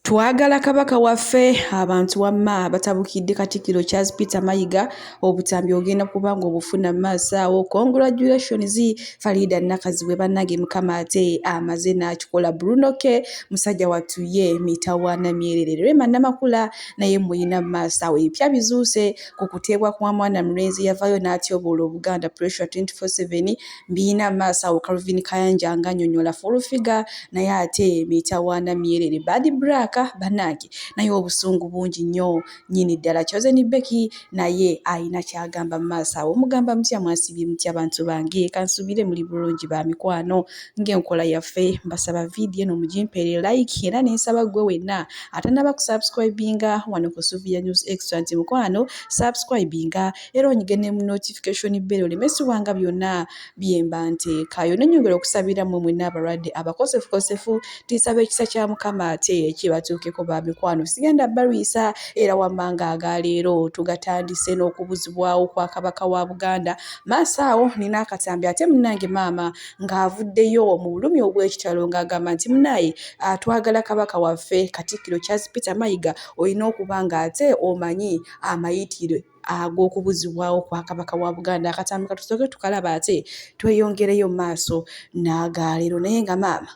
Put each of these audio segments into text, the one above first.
Twagala kabaka waffe abantu wamma batabukidde Katikkiro Charles Peter Mayiga obutambi ogenda kuba ng'obufuna mu maaso awo. Congratulations Farida Nakaziwe bannange Mukama ate amaze n'akikola. Bruno K musajja wattu ye mitawaana myerere Rema Namakula naye muyina mu maaso awo. Ebipya bizuuse ku kuteebwa kwa mwana mulenzi yavaayo n'atyoboola Obuganda Pressure 24/7 mbiyina mu maaso awo. Calvin Kayanja nga annyonnyola full figure naye ate mitawaana myerere Bad Black bannange naye obusungu bungi nnyo nnyini ddala. Chosen Becky naye ayina kyagamba mu maaso awo. Mugamba mutya mwasibye mutya abantu bange kansubire muli bulungi ba mikwano ng'enkola yaffe mbasaba vidiyo eno mugimpeere like era n'ensaba gwe wenna atanaba kusubscribinga wano ku Sylvia News Extra nti mukwano subscribinga era onyige ne mu notification bell olemesibwanga byonna bye mba nteekayo. Nnyongera okusabira mmwe mwenna abalwadde abakosefukosefu tisaba ekisa kya Mukama ate kibatuukeko ba mikwano. Sigenda balwisa era wammanga agaleero tugatandise n'okubuzibwawo kwa kabaka wa Buganda. Maaso awo nina akatambi ate munnange maama ng'avuddeyo mu bulumi obw'ekitalo ng'agamba nti munnaye twagala kabaka waffe Katikkiro Charles Peter Mayiga olina okuba ng'ate omanyi amayitire ag'okubuzibwawo kwa kabaka wa Buganda. Akatambi katusooke tukalaba ate tweyongereyo mu maaso n'agaleero naye nga maama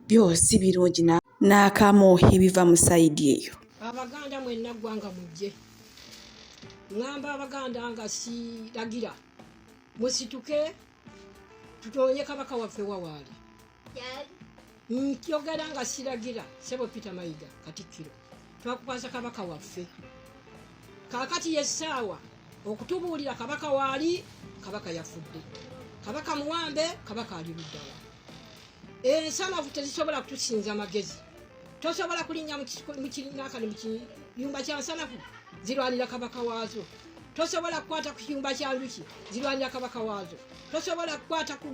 byosi birungi n'akamu ebiva mu sayidi eyo. Abaganda mwenna ggwanga mujje ŋŋamba Abaganda nga siragira musituke tutonye kabaka waffe wawaali nkyogera nga siragira Ssebo Peter Mayiga Katikkiro twakukwasa kabaka waffe kaakati yessaawa okutubuulira kabaka waali kabaka yafudde kabaka muwambe kabaka ali luddawa ensanafu tezisobola kutusinza magezi tosobola kulinnya mu kiyumba kya nsanafu zirwanira kabaka waazo tosobola kukwata ku kiyumba kya njuki zirwanira kabaka waazo tosobola kukwata ku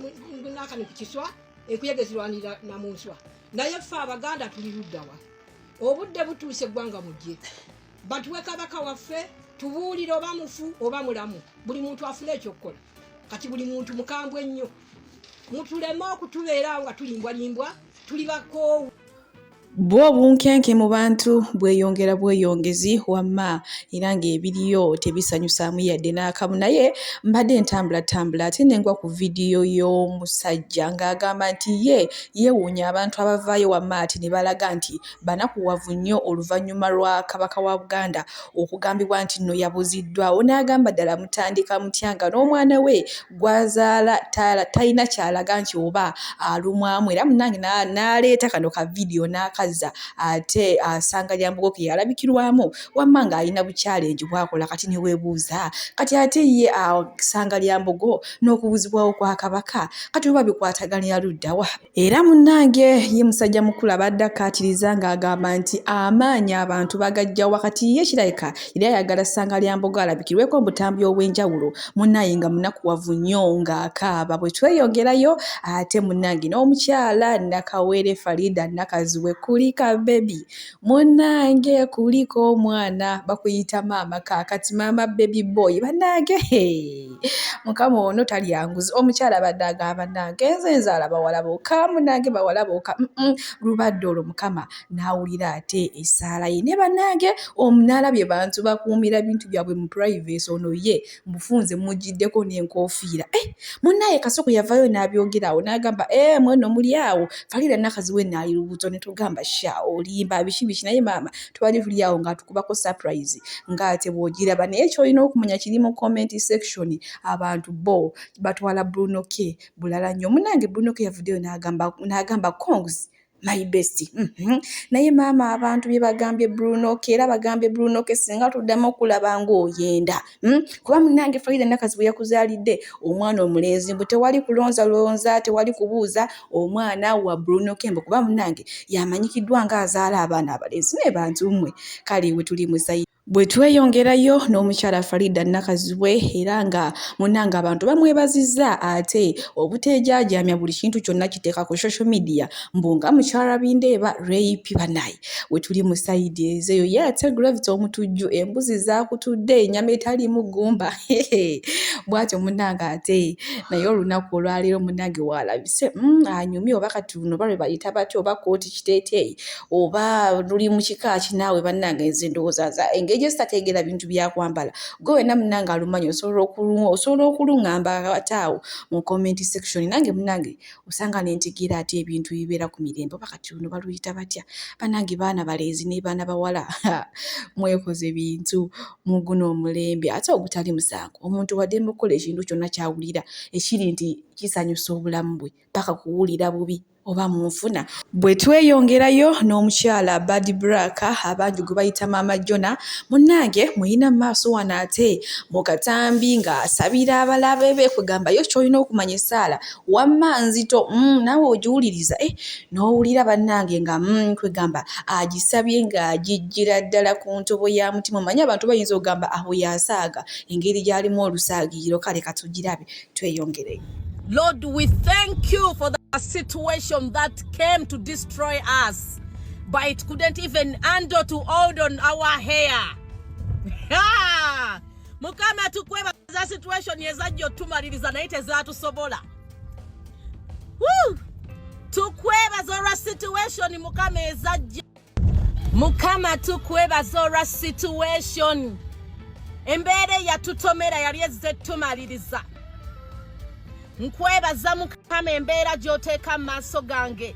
kiswa enkuyege zirwanira namunswa naye ffe Abaganda tuli luddawa obudde butuuse eggwanga mujje batuwe kabaka waffe tubuulire oba mufu oba mulamu buli muntu afune ekyokukola kati buli muntu mukambwe ennyo mutuleme okutubeera nga tulimbwalimbwa tuli bakoowu. Bwo obunkenke mu bantu bweyongera bweyongezi wamma era ng'ebiriyo tebisanyusaamu yadde n'akamu. Naye mbadde ntambula ate nengwa ku vidiyo y'omusajja ng'agamba nti ye yeewuunya abantu abavaayo wamma ati ne balaga nti banakuwavu nnyo oluvannyuma lwa kabaka wa Buganda okugambibwa nti nno yabuziddwawo. N'agamba ddala mutandika mutya nga n'omwana we gwazaala talina kyalaga nti oba alumwamu era munnange n'aleeta kano ka vidiyo ate Ssangalyambogo ke yalabikirwamu wamma ng'alina bukyalenji bwakola kati ne weebuuza kati ate ye Ssangalyambogo n'okubuzibwawo kwa kabaka kati oba bikwataganira luddawa. Era munnange ye musajja mukulu abadde akkaatiriza ng'agamba nti amaanyi abantu bagajja wakati ye kirabika era ayagala Ssangalyambogo alabikirweko mu butambi obw'enjawulo munnange nga munakuwavu nnyo ng'akaaba. Bwe tweyongerayo ate munnange n'omukyala Nakawere Farida Nakaziwe kulika baby munnange kuliko omwana bakuyita maama kaakati maama baby boy bannange mukama ono talyanguzi. Omukyala badde agamba bannange nze nzaala bawala bokka munnange bawala bokka lubadde olwo mukama n'awulira ate essaala ye ne bannange n'alabye bantu bakuumira bintu byabwe mu privacy ono ye mufunze mujjiddeko n'enkoofiira munnaye Kasoko yavaayo n'abyogerawo n'agamba mweno muli awo Farida Nakaziwe naali lubuto ne tugamba sha olimba biki naye maama twali tuli awo ng'atukubako surprise ng'ate bw'ogiraba naye kyolina okumanya kiri mu comment section abantu bo batwala Bruno K bulala nnyo. Munnange Bruno K yavuddeyo n'agamba kongs my best naye maama abantu bye bagambye Bruno K era bagambye Bruno K singa tuddamu okulaba ng'oyenda kuba munnange Farida Nakaziwe yakuzaalidde omwana omulenzi mbu tewali kulonza tewali kubuuza omwana wa Bruno K kuba munnange yamanyikiddwa ng'azaala abaana abalenzi naye bantu mmwe kale we tuli musayidi Bwe tweyongerayo n'omukyala Farida Nakazibwe era nga munanga abantu bamwebazizza ate obutejaajamya buli kintu kyonna kiteeka ku social media mbunga mukyala Bindeeba Ray Pibanai we tuli mu sayidi ezeyo ye ate Gravity omutujju embuzi zaakutudde ennyama etali mu ggumba bw'atyo munanga ate naye olunaku olwaleero munange waalabise anyumye oba kati luno balwe bayita batyo oba kooti kiteeteeyi oba luli mu kika kinaawe bannange nze ndowooza engeri sitateegera bintu byakwambala gwe wena munange alumanyi osobola okuluŋŋamba ataawo mu comment section nange munange osanga nentegeera ate ebintu bibeera ku mirembe oba kati luno baluyita batya bannange baana baleezi ne baana bawala mwekoze bintu mu guno omulembe ate ogutali musango omuntu wadde mukola ekintu kyonna kyawulira ekiri nti kisanyusa obulamu bwe paka kuwulira bubi oba munfuna. Bwe tweyongerayo n'omukyala Bad Black abangi gwe bayita Maama Jona munnange muyina maaso wano ate mu katambi ng'asabira abalabe be kugamba yo ky'olina okumanya essaala wamma nzito naawe ogiwuliriza n'owulira bannange nga kwegamba agisabye ng'agijjira ddala ku ntobo ya mutima omanyi abantu bayinza okugamba aho yasaaga engeri gy'alimu olusaagiro kale katugirabe tweyongereyo. Lord, we thank you for the situation that came to destroy us, but it couldn't even handle to hold on our hair. Mukama tukweba za situation yezajjo tumaliriza naye tezatusobola. Tukweba zora situation mukama ezajja. Mukama tukweba zora situation. Embere yatutomera yali ezzetumaliriza. Nkwebaza mukama embeera gy'oteeka mu maaso gange.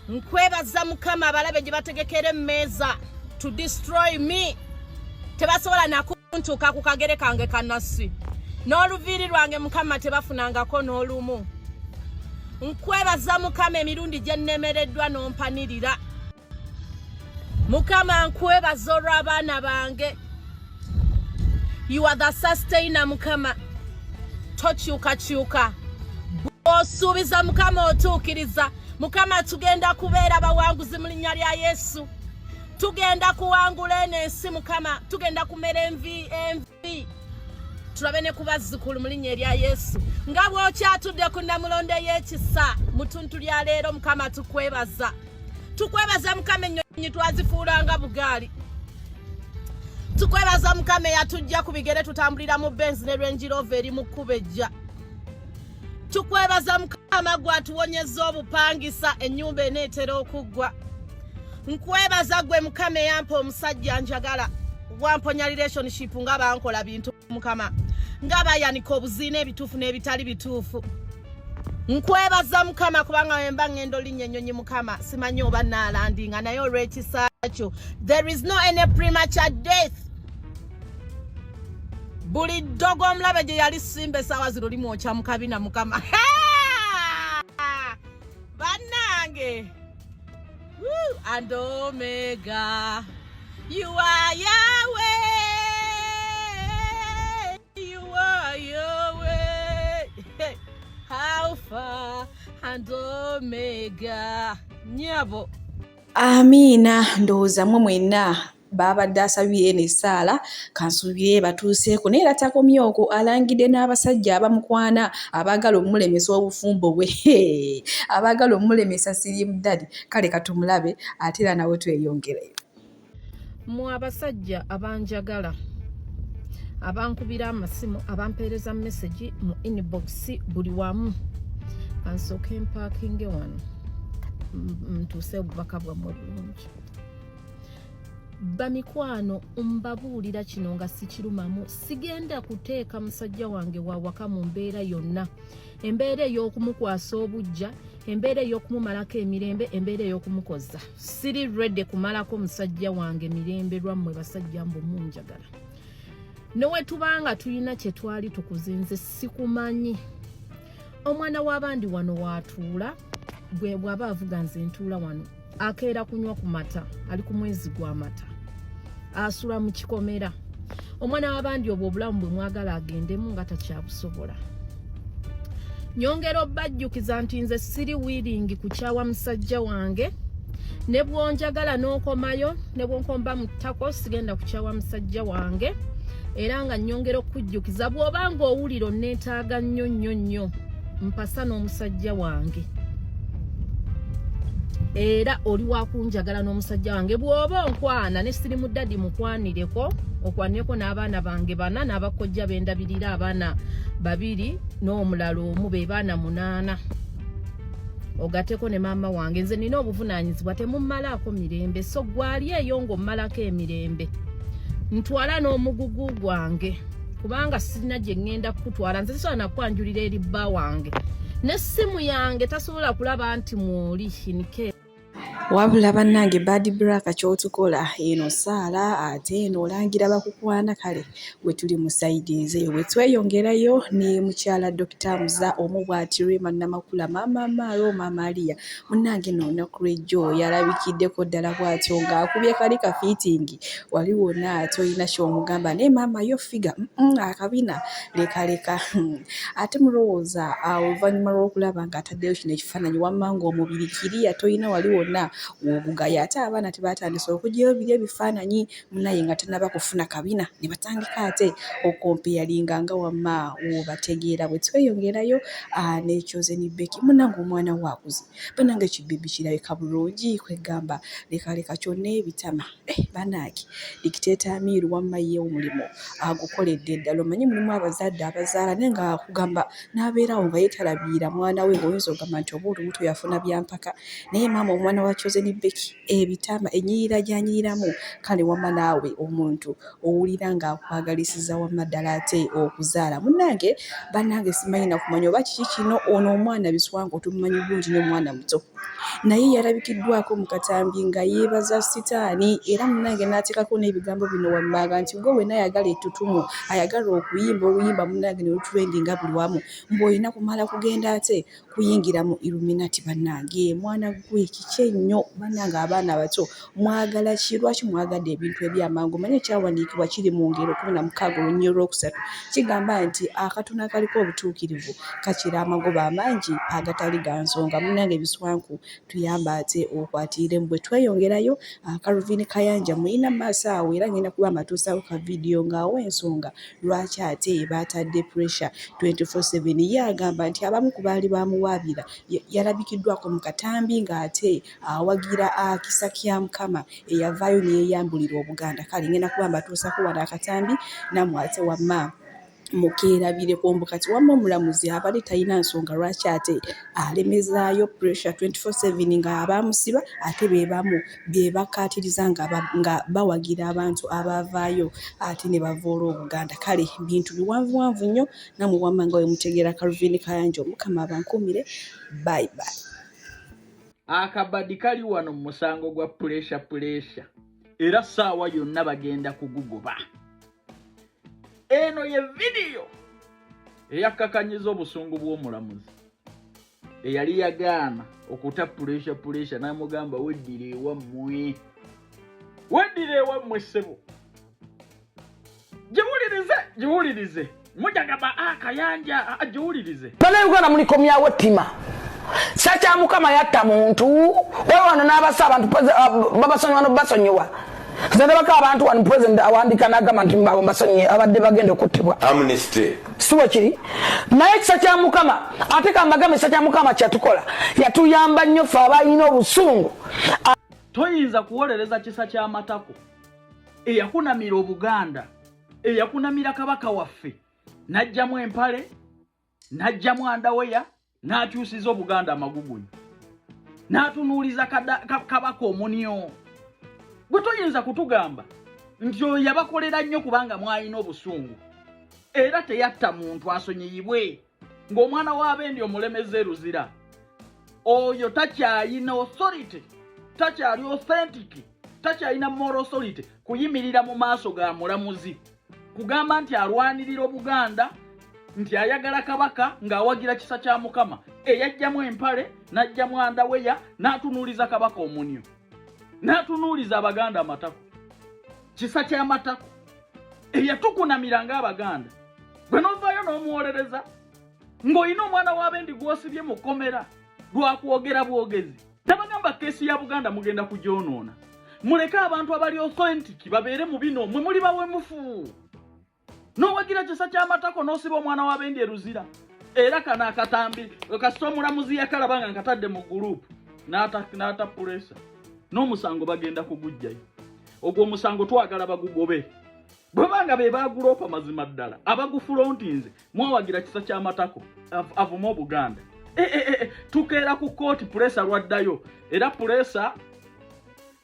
Nkwebaza mukama abalabe gye bategekera emmeeza to destroy me. Tebasobola nakuntuuka ku kagere kange kanasi. N'oluviiri lwange mukama tebafunangako n'olumu. Nkwebaza mukama emirundi gye nnemereddwa n'ompanirira. Mukama nkwebaza olw'abaana bange. You are the sustainer mukama. Tokyuka osuubiza mukama otuukiriza mukama tugenda kubeera bawanguzi mu linnya lya Yesu tugenda kuwangula ensi mukama tugenda kumera envi tulabe ne kubazzukulu mu linnya lya Yesu nga bw'okyatudde ku Namulonde y'ekisa mu ttuntu lya leero mukama tukwebaza mukama ennyonyi twazifuulanga bugaali tukwebaza mukama yatujja ku bigere tutambulira mu Benz ne Range Rover eri mu kkubo ejja. Tukwebaza mukama gwatuwonyeza obupangisa ennyumba eneetera okuggwa. Nkwebaza gwe mukama yampa omusajja njagala wamponya relationship nga bankola bintu mukama nga bayanika obuziina ebituufu n'ebitali bituufu. Nkwebaza mukama kubanga wemba ngendo linnya ennyonyi mukama simanyi oba naalandinga naye olw'ekisa kyo there is no any premature death. Buli ddogo omulabe gye yali simba essaawa zino limwokya mu kabina mukama. Bannange and Omega you are Yahweh, you are Yahweh, Alpha and Omega. Nyabo Amiina ndowooza mmwe mwenna baabadde asabye n'essaala kansuubire batuuseeko naye era takomye okwo alangidde n'abasajja abamukwana abaagala okumulemesa obufumbo bwe abaagala okumulemesa Slim Daddy kale katumulabe ate era nawe tweyongereyo. Mu abasajja abanjagala abankubira amasimu abampeereza message mu inbox buli wamu kansooke mpakinge wano ntuuse obubaka bwammwe bulungi. Bamikwano mbabuulira kino nga sikirumamu sigenda kuteeka musajja wange wawaka mu mbeera yonna embeera ey'okumukwasa obujja embeera ey'okumumalako emirembe embeera ey'okumukoza siri ready kumalako musajja wange mirembe lwammwe basajja mbu munjagala nowe tubanga tulina kye twali tukuzinze sikumanyi omwana w'abandi wano watuula bwe bw'aba avuga nze ntuula wano akeera kunywa ku mata ali ku mwezi gwa mata asula mu kikomera omwana w'abandi obwo obulamu bwe mwagala agendemu nga takyabusobola. Nyongera obbajjukiza nti nze siri wiringi kukyawa musajja wange ne bwonjagala n'okomayo ne bwonkomba mu ttako sigenda kukyawa musajja wange era nga nnyongera okujjukiza bw'oba ng'owulira onneetaaga nnyo nnyo nnyo mpasa n'omusajja wange era oli wakunjagala n'omusajja wange bw'oba onkwana ne siri muddadi mukwanireko okwanireko n'abaana bange 4 n'abakojja bendabirira abaana 2 n'omulala omu be baana 8 ogateko ne maama wange nze nina obuvunaanyizibwa temummalako mirembe so gwali eyo ng'ommalako emirembe ntwala n'omugugu gwange kubanga sirina gye ŋŋenda kukutwala nze sisobola nakwanjulira eri bba wange n'essimu yange tasobola kulaba nti mwoli inke wabula bannange bad braka kyotukola eno saala ate eno olangira bakukwana kale we tuli mu saidiz eyo we tweyongerayo ne mukyala Dr. Muza omu bw'ati Rema Namakula Mama Maro Mama Maria munnange n'olunaku lw'ejjo yalabikiddeko ddala bw'atyo ng'akubye kali ka fitting wali wonna toyina ky'omugamba ne maama yo figa akabina leka ate mulowooza oluvannyuma lw'okulaba ng'ataddeyo kino ekifaananyi wamma ng'omubiri kiriya toyina wali wonna wogugaya ate abaana tebatandise okugyayo biri ebifaananyi munaye nga tanaba kufuna kabina ne batandika ate okompeyalinga nga wamma wobategeera bwe tweyongerayo n'ekyoze ni Beki munnange omwana waakuze bannange ekibibi kirabika bulungi kwegamba leka kyonna ebitama bannange dikiteeta Amiru wamma ye omulimu agukoledde ddala omanyi mulimu abazadde abazaala naye nga kugamba n'abeerawo nga yeetalabiira mwana we ng'oyinza ogamba nti oba olubuto yafuna byampaka naye maama omwana wa Kyoze ni Beki ebitama enyirira gyanyiriramu kale wamma naawe omuntu owulira ng'akwagalisiza wamma ddala ate okuzaala munnange bannange simanyi nakumanya oba kiki kino ono omwana biswango tumumanyi bulungi n'omwana muto naye yalabikiddwako mu katambi nga yeebaza sitaani era munnange n'ateekako n'ebigambo bino wammanga nti gwe wenna ayagala ettutumu ayagala okuyimba oluyimba munnange ne lutrendi nga buli wamu mbw'olina kumala kugenda ate kuyingira mu Illuminati bannange mwana gwe kiki ennyo bannange abaana abato mwagala ki lwaki mwagadde ebintu ebyamangu manye ekyawandiikibwa kiri mu ngero 16:3 kigamba nti akatono akaliko obutuukirivu kakira amagoba amangi agatali ga nsonga munnange ebiswanku tuyamba ate okwatiire bwe tweyongerayo Calvin Kayanja muyina maaso awo era ngenda kuba amatuusawo ka vidiyo ng'awa ensonga lwaki ate batadde pressure 24/7 ye agamba nti abamu ku baali bamuwaabira yalabikiddwako mu katambi ng'ate awagira kisa kya Mukama eyavaayo neyeyambulira Obuganda kale ngenda kuba mbatuusako wano akatambi nammwe ate wamma mukeerabire kombo kati wamma omulamuzi abali talina nsonga lwaki ate alemezaayo pressure 24/7 nga abamusiba ate bebamu bebakatiriza nga bawagira abantu abavaayo ate ne bavoola Obuganda kale bintu biwanvuwanvu nnyo namwe wamma nga we mutegeera Calvin Kayanja Mukama abankumire bye akabadi kali wano mu musango gwa pressure era saawa yonna bagenda kugugoba. Eno ye video eyakakanyiza obusungu bw'omulamuzi eyali yagaana okuta pressure n'amugamba weddire ewammwe ssebo giwulirize mujagaba Kayanja giwulirize Bannayuganda mulikomyawo ttima Sacha Mukama yatta muntu wano n'abasa abantu basonyiwa Zende baka abantu wano president awandika n'agamba nti mbasonyiye abadde bagenda okuttibwa amnesty siwe kiri naye kisa kya Mukama ate kamagame kisa kya Mukama kyatukola yatuyamba nnyo ffe abalina obusungu toyinza kuwolereza kisa ky'amatako eyakunamira Obuganda eyakunamira kabaka waffe najjamu empale najjamu andaweya n'akyusiza Obuganda amagugunyu n'atunuuliza kabaka omunyo gwe toyinza kutugamba nti oyo yabakolera nnyo kubanga mwalina obusungu era teyatta muntu asonyiyibwe ng'omwana w'abendi omulemeze ruzira oyo takyalina authority takyali authentic takyalina moral authority kuyimirira mu maaso ga mulamuzi kugamba nti alwanirira Obuganda nti ayagala kabaka ng'awagira kisa kya Mukama eyajjamu empale najjamu andaweya n'atunuuliza kabaka omunyo n'atunuuliza Abaganda amatako kisa ky'amatako eyatukunamira ng'Abaganda bwe novaayo n'omuwolereza ng'olina omwana w'abendi gw'osibye mu kkomera lwakwogera bwogezi tabagamba kesi ya Buganda mugenda kugyonoona muleke abantu abali authentic babeere mu bino mwe muli bawemufu n'owagira kisa ky'amatako n'osiba omwana w'abendi eruzira era kana akatambi kasita omulamuzi yakalabanga nkatadde mu gurupu n'ata pulesa n'omusango bagenda kugujjayo ogwo omusango twagala bagugobe bwebanga be bagulopa mazima ddala abagufulontinze mwawagira kisa ky'amatako avuma Obuganda tukeera ku kooti pulesa lwaddayo era pulesa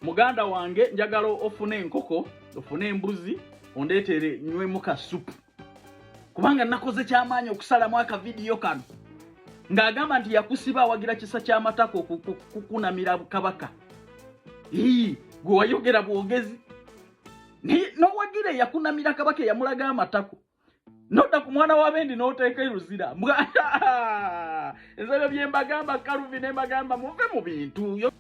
muganda wange njagala ofune enkoko ofune embuzi ondeetere nywemu ka supu kubanga nakoze kyamaanyi okusalamu akavidiyo kano ng'agamba nti yakusiba awagira kisa ky'amatako kukunamira kabaka gwe wayogera bwogezi n'owagire yakunamira kabaka yamulaga amatako nodda ku mwana w'abendi n'oteeka eruzira ensabyo bye mbagamba Kaluvi ne mbagamba muve mu bintu